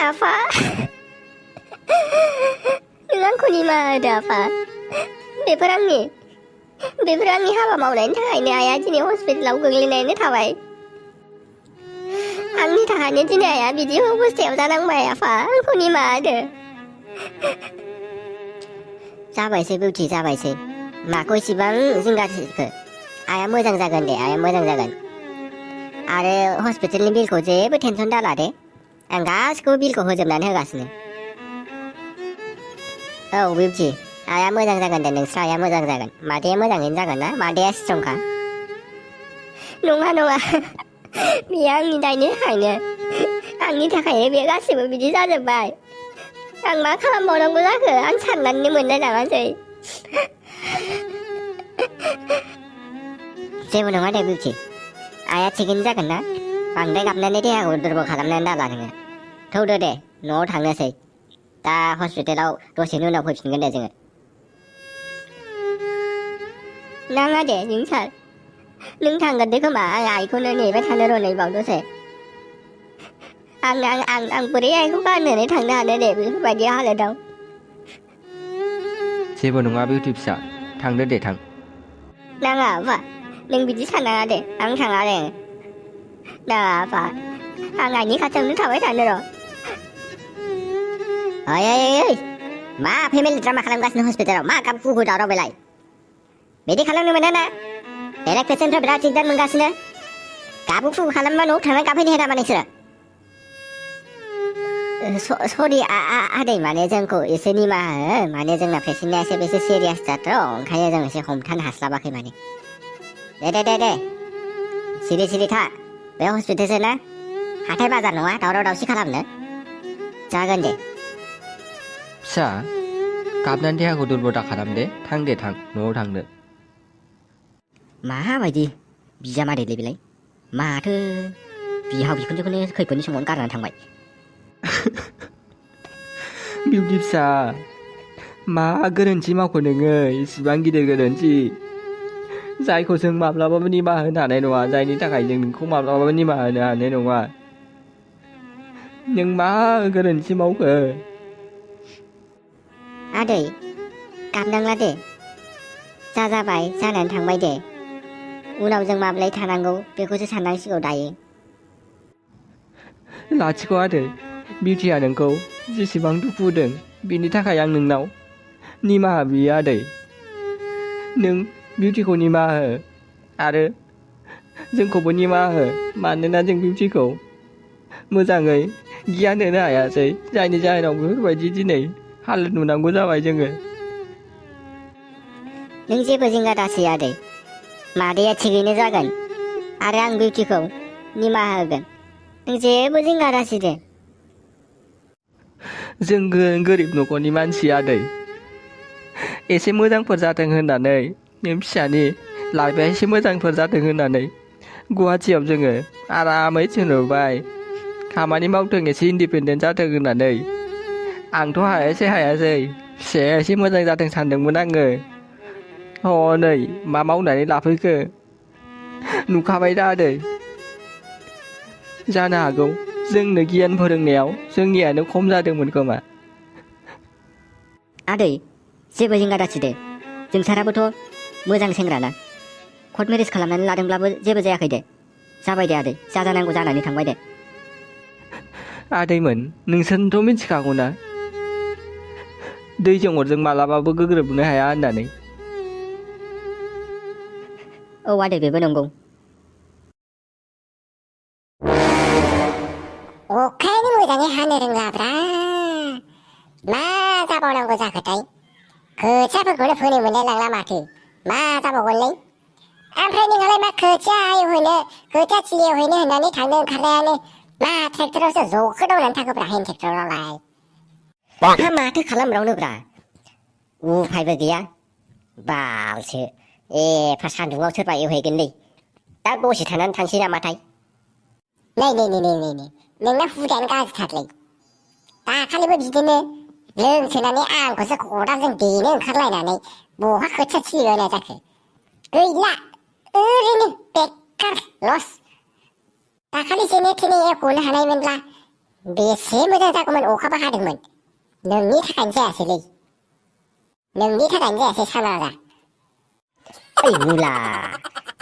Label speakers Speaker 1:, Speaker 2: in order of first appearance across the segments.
Speaker 1: 아파? नों आंखौ निमाहा होदो आफा बेफोर आंनि हाबा मावनायनि थाखायनो आइया दिनै हस्पिटालाव गोग्लैनानै थाबाय आंनि थाखायनो दिनै आइया बिदि अबस्थायाव जानांबाय आफा आंखौ निमाहा होदो जाबायसै बिउटि जाबायसै माखौ इसिबां जिंगासिखो आइया मोजां जागोन दे आइया मोजां जागोन आरो हस्पिटालनि बिलखौ जेबो टेनसन दाला दे आं गासिखौबो बिलखौ होजोबनानै होगासिनो औ बिउटि आइया मोजां जागोन दे नोंस्रा आइया मोजां जागोन मादैया मोजाङैनो जागोन ना मादैया स्ट्रंखा नङा बेयो आंनि दायनि थाखायनो आंनि थाखायनो बे गासिबो बिदि जाजोब्बाय आं मा खालामबावनांगौ जाखो आं साननानै मोननाय नाङासै जेबो नङा दे बिउटि आइया थिगैनो जागोन ना बांद्राय गाबनानै देहाखौ दुरबल खालामनानै दाला नोङो थौदो दे न'आव थांनोसै दा हस्पिटालाव दसेनि उनाव फैफिनगोन दे जोङो नाङा दे जिंसार नों थांगोन दे खोमा आं आइखौनो नेबाय थानो र' नैबावदोसै आं बोरै आइखौ गारनानै थांनो हानो दे बेफोरबायदि हालोदाव
Speaker 2: जेबो नङा बिउटि फिसा थांदो दे थां
Speaker 1: नाङा आफा नों बिदि साननाङा दे आं थाङा दे नाङा आफा आं आइनि खाथियावनो थाबाय थानो र' ओइ मा फेमिलि ड्रामा खालामगासिनो हस्पिटालाव मा गाबखु दावराव बेलाय बिदि खालामनो मोना ना बेलेग पेसेन्टफ्रा बिराद दिगदार मोनगासिनो गाबखु खालामबा न'आव थांनानै गाबफैनो होनामा नोंसोरो सरि आदै माने जोंखौ एसे निमाहा हो माने जोंना पेसेन्टआ एसे सिरियास जाथ' ओंखायनो जों एसे हमथानो हास्लाबाखै माने दे सिरि था बे हस्पिटालसो ना हाथाय बाजार नङा दावराव दावसि खालामनो जागोन दे
Speaker 2: फिसा गाबनानै देहाखौ दुरबल दा खालाम दे थां न'आव थांदो
Speaker 1: माबायदि बिजामादैलै बेलाय माथो बिहाव बिखुनजोखौनो खैफोदनि समावनो गारनानै थांबाय
Speaker 2: बिउटि फिसा मा गोरोन्थि मावखो नोङो इसिबां गिदिर गोरोन्थि जायखौ जों माब्लाबाबो निमाहा होनो हानाय नङा जायनि थाखाय जों नोंखौ माब्लाबाबो निमाहा होनो हानाय नङा नों मा गोरोन्थि मावखो
Speaker 1: आदै गाबनांला दे जाबाय जानानै थांबाय दे उनाव जों माब्रै थानांगौ बेखौसो साननांसिगौ दायो
Speaker 2: लाथिख' आदै बिउटिया नोंखौ जेसेबां दुखु होदों बिनि थाखाय आं नोंनाव निमाहा बियो आदै नों बिउटिखौ निमाहा हो आरो जोंखौबो निमाहा हो मानोना जों बिउटिखौ मोजाङै गियान होनो हायासै जायनि जाहोनाव बेफोरबायदि दिनै हालोद नुनांगौ जाबाय जोङो
Speaker 1: नों जेबो जिंगा दासै आदै मादैया थिगैनो जागोन आरो आं बिउटिखौ निमाहा होगोन नों जेबो जिंगा दासै दे
Speaker 2: जों गोरिब न'खरनि मानसि आदै एसे मोजांफोर जाथों होननानै नों फिसानि लाइफआ एसे मोजांफोर जाथों होननानै गुवाहाटियाव जोङो आरामै थिनहरबाय खामानि मावथों एसे इन्डिपेन्डेन्ट जाथों होननानै आंथ' हायासै फिसाया एसे मोजां जाथों सानदोंमोन आङो हनै मा मावनानै लाफैखो नुखाबाय दा आदै जानो हागौ जोंनो गियान फोरोंनायाव जोंनियानो खम जादोंमोन खोमा
Speaker 1: आदै जेबो जिंगा दासै दे जोंसाराबोथ' मोजां सेंग्राना कर्ट मेरेज खालामनानै लादोंब्लाबो जेबो जायाखै दे जाबाय दे आदै जानांगौ जानानै थांबाय दे
Speaker 2: आदैमोन नोंसोरथ' मिथिखागौ ना दैजों अरजों मालाबाबो गोग्रोबनो हाया होननानै
Speaker 1: औ आदै बेबो नंगौ
Speaker 3: अखायानो मोजाङै हानो रोंलाब्रा मा जाबावनांगौ जाखोथाय खोथियाफोरखौनो फोनो मोनलाय लांला माथो मा जाबावगोनलै ओमफ्राय नोंहालाय मा खोथिया थिलियाव हैनो होननानै थांनो ओंखारनायानो मा ट्रेक्टरावसो जखोदावनानै थाखोब्रा हेन ट्रेक्टरावलाय
Speaker 1: माथो खालामबावनोब्रा उफायबो गैया बालसो एफा सान्दुङाव सोरबा एवहैगोनलै दा दसे थानानै थांसै नामाथाय
Speaker 3: नै नोंना हुदायानो गाज्रिथारलै दाखालिबो बिदिनो लोंसोनानै आंखौसो खदालजों देनो ओंखारलायनानै बहा खोथिया थिलि होनाय जाखो गैला ओरैनो बेकार लस दाखालि जेने थेने एवख'नो हानायमोनब्ला बेसे मोजां जागौमोन अखाबो हादोंमोन नोंनि थाखायनो जायासैलै नोंनि थाखायनो जायासै सानारा
Speaker 1: ओइ मुला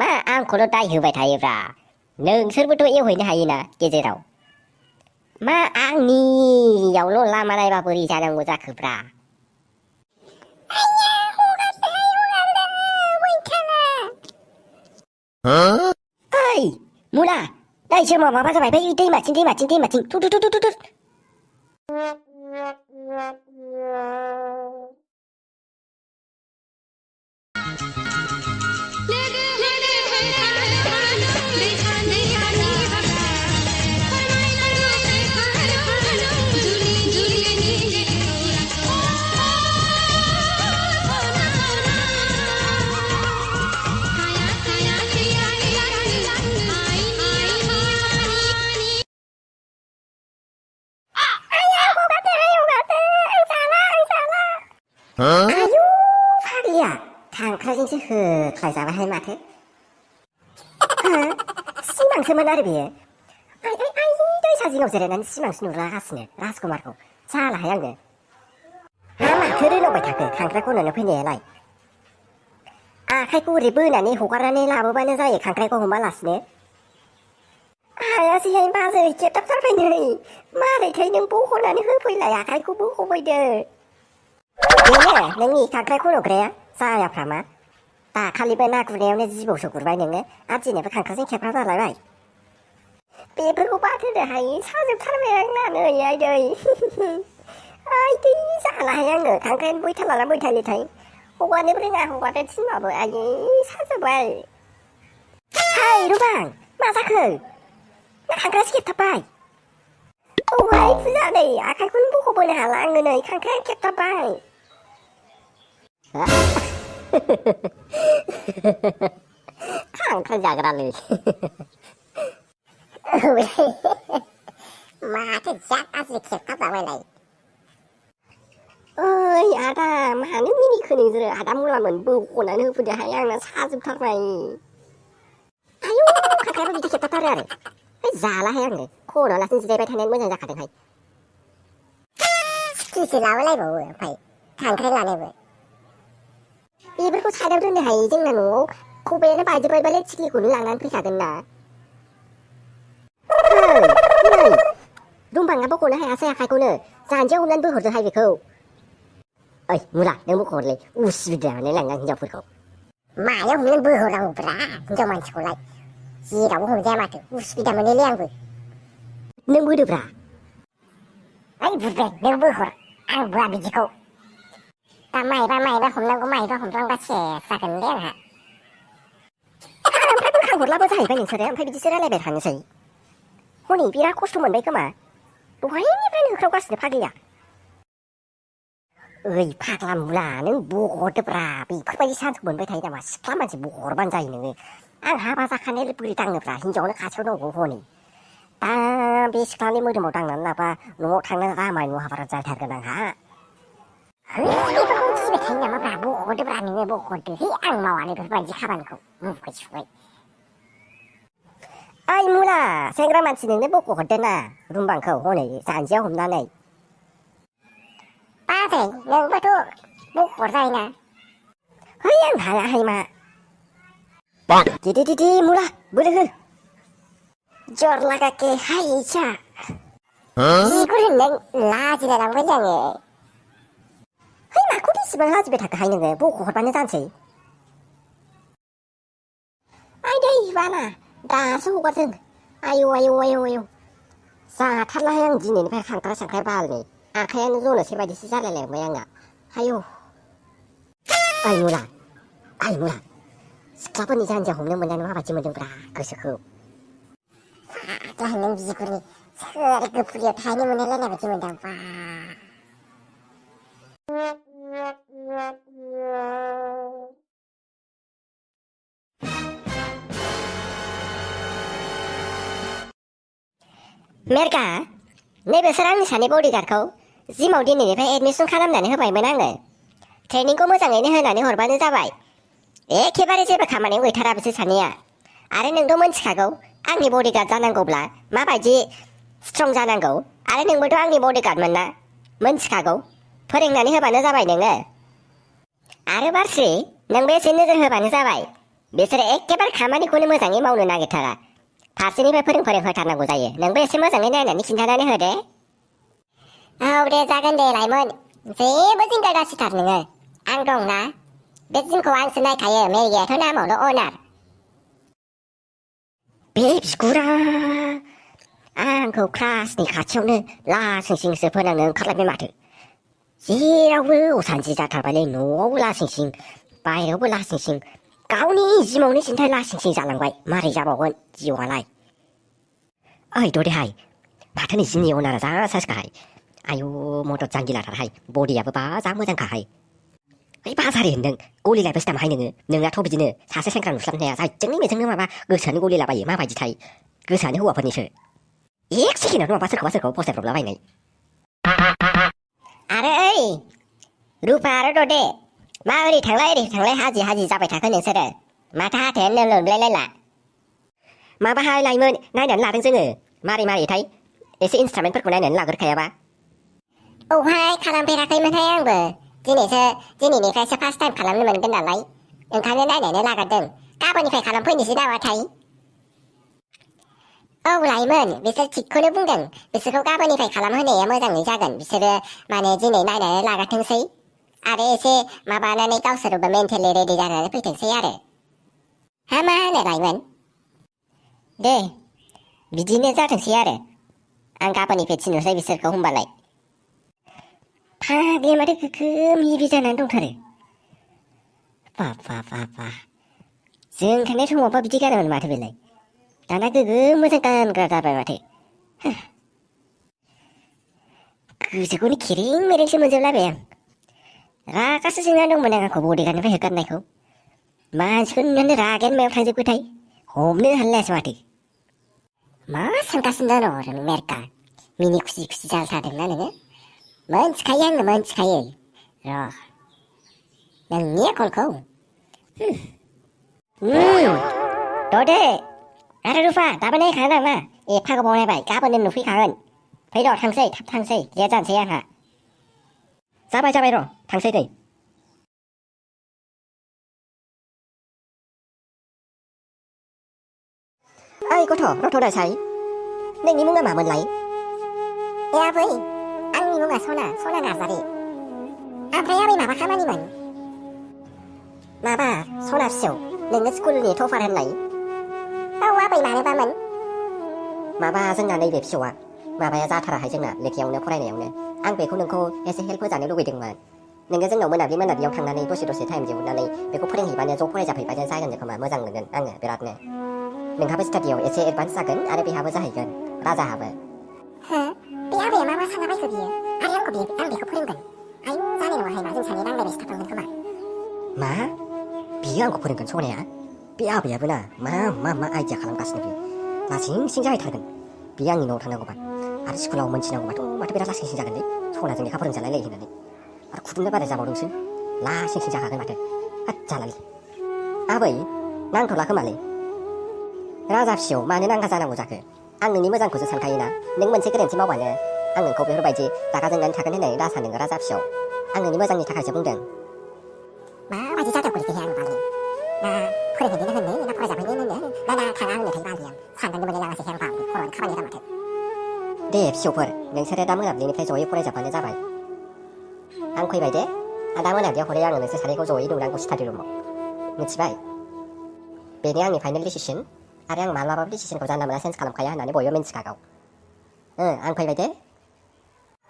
Speaker 1: मा आंखौल' दाय होबाय थायोब्रा नोंसोरबोथ' एवहैनो हायोना गेजेराव मा आंनियावल' लामा नायबा बोरै जानांगौ जाखोब्रा ओइ मुला नै समाव माबा जाबाय बै दैमाथिं थु आयु फाग्लिया खांख्राइजोंसो होख्लायजाबायहाय माथो सिमांसोमोन आरो बेयो आइ दैसा जिङाव जिरायनानै सिमांसो नुलागासिनो राजकुमारखौ जालाहाय आङो मा माथो रोनावबाय थाखो खांख्राइ खन'नो फैनायालाय आखाइखौ ओरै बोनानै हगारनानै लाबोबानो जायो खांख्राइखौ हमालासिनो हायासैहाय बाजै खेबथाबथारबाय नै मारैथाय नों बख'नानै होफैलाय आखाइखौ बख'फैदो बेनो नोंनि खांख्राइ खन'ग्राया जायाफ्रा मा दाखालिबो ना गुरनायावनो जिबौसो गुरबाय नोङो आरो दिनैबो खांख्राइजों खेबग्रा जालायबाय बेफोरखौ बाथोनो हायै साजोबथारबाय आंना नै आइदै आइदै जालाहाय आङो खांख्राइयानो बैथालाना बैथालिथाय हगारनोबो रोङा हगारनो थिनबाबो आयै साजोब्बाय हाय रुबां मा जाखो ना खांख्राइसो खेबथाबबाय औहाय फुजा नै आखाइखौनो बख'बोनो हाला आङो नै खांख्राइयानो खेबथाबबाय खांख्राइ जाग्रालै
Speaker 3: माथो जा गाज्रि खेबथाबजाबायलाय
Speaker 1: ओइ आदा मानो मिनिखो नोंसोरो आदा मुलामोन बख'नानै होफैदोहाय आंना साजोबथारबाय आयु खांख्राइयाबो बिदि खेबथाबथारो आरो जालाहाय आङो खन'लासिनो जिरायबाय थानायानो मोजां जाखादोंहाय
Speaker 3: सिखिसो लाबोलायबावो ओमफ्राय खांख्राइ लानोबो
Speaker 1: बेफोरखौ साइडआव दोननो हायो जोंना न'आव खबायानो बायजोब्बायबालाय थिख्लिखौनो लानानै फैखागोन ना नै रुमबाङा बख'नो हायासै आखाइखौनो जानजियाव हमनानै बोहरदोहाय बेखौ ओइ मुला नों बख'हरलै उसुबिदा मोनलायलाङो हिनजावफोरखौ
Speaker 3: मायाव हमनानै बोहरनांगौब्रा हिनजाव मानसिखौलाय जेरावबो हमजाया माथो उसुबिदा मोनोलै आंबो
Speaker 1: नों बोदोब्रा
Speaker 3: ओइ बुदे नों बोहर आं बुआ बिदिखौ दा माइबा हमनांगौ माइबा हमफ्लांबा सेस जागोनलै आंहा
Speaker 1: ओमफ्राय बोखांहरलाबो जाहैबाय नोंसोरो ओमफ्राय बिदिसो रायलायबाय थानोसै हनै बिराद खस्थ' मोनबाय खोमा दहायनिफ्रायनो होख्रावगासिनो फाग्लिया ओइ फाग्ला मुला नों बख'हरदोब्रा बेफोरबायदि चान्सखौ मोनबाय थायो नामा सिख्ला मानसि बख'हरबानो जायो नोङो आं हाबा जाखानाय बोरै दाङोब्रा हिनजावनो खाथियाव दंगौ हनै दा बे सिख्लानि मोदोमाव दांनानै लाबा न'आव थांनानै रामायण महाभारत जाथारगोन आंहा
Speaker 3: बेफोरखौ गिबाय थायो नामाब्रा बख'हरदोब्रा नोङो बख'हरदो है आं मावानो बेफोरबायदि खामानिखौ मुखै सुखै
Speaker 1: ओइ मुला सेंग्रा मानसि नोंनो बख'हरदो ना रुमबांखौ हनै जानजियाव हमनानै
Speaker 3: बाजै नोंबोथ' बख'हरजायोना
Speaker 1: है आं हायाहाय मा दे मुला बोलो हो जर लगा के हाय इच्छा
Speaker 3: बिगुर होननाय लाजिलाय लांबायलै आङो
Speaker 1: है माखौ बेसेबां लाजिबाय थाखोहाय नोङो बख'हरबानो जानोसै आइदै बाना दासो हगारदों आयौ जाथारलाहाय आं दिनैनिफ्राय खांख्राइ सांख्राइ बालनि आखायानो जनोसै बायदिसो जालायलांबाय आंना आयौ ओइ मुला सिख्लाफोरनि जानजियाव हमनो मोननानै माबायदि मोनदोंब्रा गोसोखौ
Speaker 3: फाग्ला नों बिगुरनि सोर गोफुरियाव थाहैनो मोनलायलायनाय बायदि मोनदां बा
Speaker 1: मेरगा नैबेसोर आंनि सानै बडिगार्डखौ जिमाव दिनैनिफ्राय एडमिसन खालामनानै होबायमोन आङो ट्रेनिंखौ मोजाङैनो होनानै हरबानो जाबाय एखेबारे जेबो खामानियाव गैथारा बिसोर सानैया आरो नोंथ' मोनथिखागौ आंनि बडिगार्ड जानांगौब्ला माबायदि स्ट्रं जानांगौ आरो नोंबोथ' आंनि बडिगार्डमोन ना मोनथिखागौ फोरोंनानै होबानो जाबाय नोङो आरो बारस्रि नोंबो एसे नोजोर होबानो जाबाय बिसोरो एखेबारे खामानिखौनो मोजाङै मावनो नागिरथारा फारसेनिफ्राय फोरों होथारनांगौ जायो नोंबो एसे मोजाङै नायनानै खिन्थानानै हो दे औ दे जागोन दे लाइमोन जेबो जिंगा दासिथार नोङो आं दं ना बे जिमखौ आंसो नायखायो मेरियाथ' नामावल' अनार बे बिगुरा आंखौ क्लासनि खाथियावनो लासिं सिंसो फोनांनो ओंखारलायबाय माथो जेरावबो असान्थि जाथारबायलै न'आवबो लासिं सिं बाहेरायावबो लासिं सिं गावनि जिमावनो सिन्थाय लासिं सिं जालांबाय मारै जाबावगोन जिउआलाय ओइ ददेहाय माथो नोंसिनि अनारा जा साइसखाहाय आयु मदद जांगिलाथारहाय बडियाबो बा जा मोजांखाहाय ओइ बाजारे होनदों गलिलायबायसो नामाहाय नोंनाथ' बिदिनो सासे सेंग्रा नुस्लाबनो हाया जायजोंनि मेजोंनो माबा गोसोआनो गलिलाबायो माबायदिथाय गोसोआनो हौवाफोरनिसो एक सेकेन्डआवनो माबा सोरखौबा फसायब्रबलाबायनाय आरो ओइ रुपा आरो ददे मा ओरै थांलाय हाजि जाबाय थाखो नोंसोरो माथो हाथायानो लोमलायलायला माबाहाय लाइमोन नायनानै लादों जोङो मारैथाय एसे इन्सट्रुमेन्टफोरखौ नायनानै लाग्रोखायाबा औहाय खालामफेराखैमोनहाय आंबो दिनैनिफ्रायसो फार्स्ट टाइम खालामनो मोनगोन नालाय ओंखायनो नायनानै लाग्रोदों गाबोननिफ्राय खालामफैनोसै नामाथाय औ लाइमोन बिसोर थिगखौनो बुंदों बिसोरखौ गाबोननिफ्राय खालामहोनाया मोजाङै जागोन बिसोरो माने दिनै नायनानै लाग्रोथोंसै आरो एसे माबानानै गावसोरबो मेन्टेलि रेडि जानानै फैथोंसै आरो हा मा होनो लाइमोन दे बिदिनो जाथोंसै आरो आं गाबोननिफ्राय थिनहरसै बिसोरखौ होमबालाय फाग्लिया माथो गोगोम हिबि जानानै दंथारो बा जों थांनाय समावबा बिदि गानोमोन माथो बेलाय दाना गोगोम मोजां गानग्रा जाबाय माथो गोसोखौनो खेरें मेरेंसो मोनजोबलायबाय आं रागासो जोंना दंमोन आं आंखौ बडिगार्डनिफ्राय होखारनायखौ मानसिखौ नुनानै रागायानो मायाव थांजोबखोथाय हमनो हालायासै माथो मा सानगासिनो दङ नों मेरका मिनि खुसि जाथारदोंना नोङो मोनथिखायो आङो मोनथिखायो र' नोंनि आखलखौ ददे आरो रुफा दाबो नायखागोन आंना एफा गोबाव नायबाय गाबोननो नुफैखागोन फै र' थांसै थाब थांसै लेट जानोसै आंहा जाबाय र' थांसै दै ओइ गथ' रथ'दासाय नोंनि मुङा मामोनलाय ए आबै आंनि मुङा सना नार्जारि ओमफ्राय आबै माबा खामानिमोन माबा सना फिसौ नोङो स्कुलनि टपार होननाय औ आबै मानोबामोन माबा जोंना नैबे फिसौआ माबाया जाथाराहाय जोंना लेखायावनो फरायनायावनो आं बेखौ नोंखौ एसे हेल्प होजानो लुबैदोंमोन नोङो जोंनाव मोनाब्लियाव थांनानै दसे टाइम दिहुननानै बेखौ फोरोंहैबानो ज' फरायजाफैबानो जागोन खोमा मोजां मोनगोन आङो बिरादनो नोंहाबो स्टाडियाव एसे एडभान्स जागोन आरो बेहाबो जाहैगोन राजाहाबो हो बे आबैया मा सानलाबायखो बियो आरो आं बेखौ फोरोंगोन आयु जानाय नङाहाय मा जों सानै रानलायनायसो थाफ्लांगोन खोमा मा बियो आंखौ फोरोंगोन सनाया बे आबैयाबो ना मा आइडिया खालामगासिनो बियो लासिं जाहैथारगोन बियो आंनि न'आव थांनांगौबा आरो स्कुलाव मोनथिनांगौबाथ' माथो बिराद लासिं जागोनलै सनाजों लेखा फोरोंजालायलायो होननानै आरो खुदुंनो बारा जाबावदोंसो लासिं जाखागोन माथो हाद जालालै आबै नांथ'ला खोमालै राजा फिसौ मानो नांगा जानांगौ जाखो आं नोंनि मोजांखौसो सानखायोना नों मोनसे गोरोन्थि मावबानो आं नोंखौ बेफोरबायदि रागा जोंनानै थागोन होननानै दा सानो राजा फिसौ आं नोंनि मोजांनि थाखायसो बुंदों माबायदि जादों गोलैखोहाय आं बालि ना फोरोंहैनो होनो ना फरायजाफैनो होनो ना थाङा होनोथाय बालि आं साननानै मोनलायलाङासै आं बालि खर'आनो खामानि होआ माथो दे फिसौफोर नोंसोरो दा मोनाबिलिनिफ्राय जयै फरायजाबानो जाबाय आं फैबाय दे दा मोनाबिलियाव हरै आङो नोंसोर सानैखौ जयै नुनांगौ स्टाडि रुमाव मिथिबाय बेनो आंनि फाइनेल डिसिसन आरो आं माब्लाबाबो डिसिसनखौ जानला मोनला चेन्ज खालामखाया होननानै बयबो मिन्थिखागौ आं फैबाय दे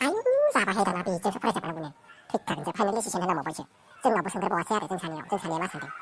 Speaker 1: आयु जाबाय दाना बेजोंसो फरायजाबाय मोनो थिग थागोन फाइनेल डिसिसन होनांबावबायसो जोंनावबो सोंग्रोबावासै आरो जों सानैया मा सानदों